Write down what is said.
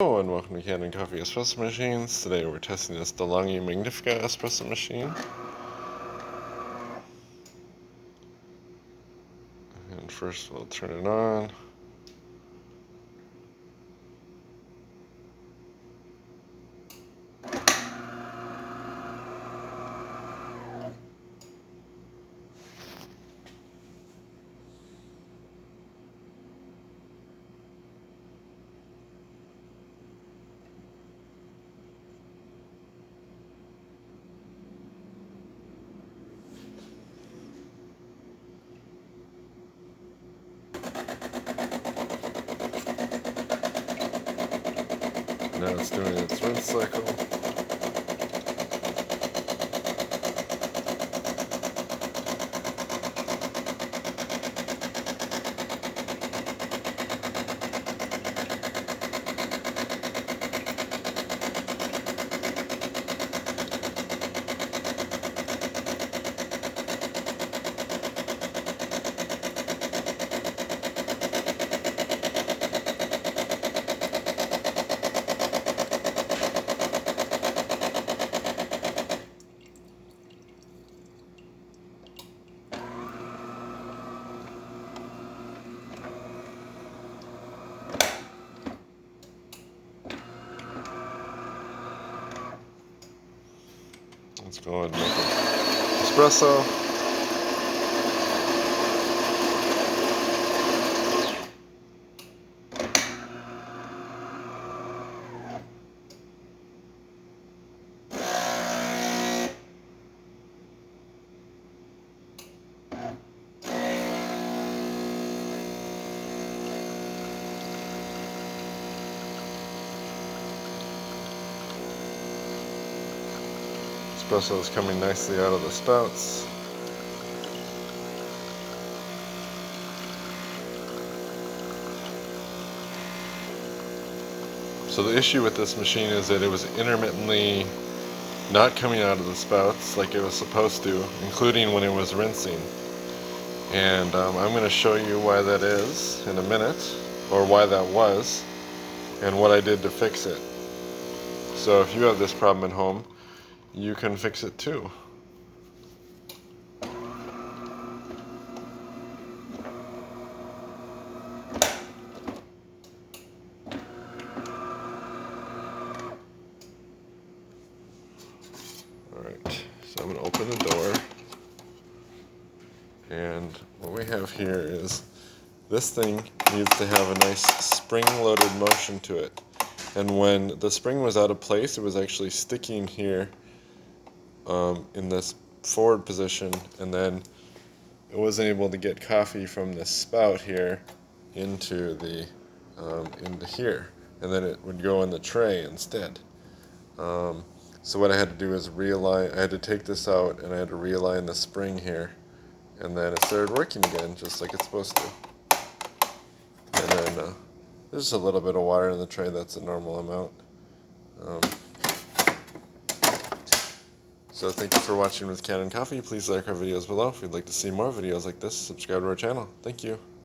Hello and welcome to Kanen Coffee Espresso Machines. Today we're testing this DeLonghi Magnifica espresso machine. And first we'll turn it on. Now it's doing its rinse cycle. Let's go ahead and make an espresso. Espresso is coming nicely out of the spouts. So the issue with this machine is that it was intermittently not coming out of the spouts like it was supposed to, including when it was rinsing. And I'm going to show you why that is in a minute, or why that was, and what I did to fix it. So if you have this problem at home, you can fix it too. Alright, so I'm going to open the door, and what we have here is this thing needs to have a nice spring-loaded motion to it. And when the spring was out of place, it was actually sticking here in this forward position, and then it wasn't able to get coffee from the spout here into the into here, and then it would go in the tray instead. So what I had to do is realign. I had to take this out, and I had to realign the spring here, and then it started working again, just like it's supposed to. And then there's just a little bit of water in the tray. That's a normal amount. So thank you for watching with Kanen Coffee. Please like our videos below. If you'd like to see more videos like this, subscribe to our channel. Thank you.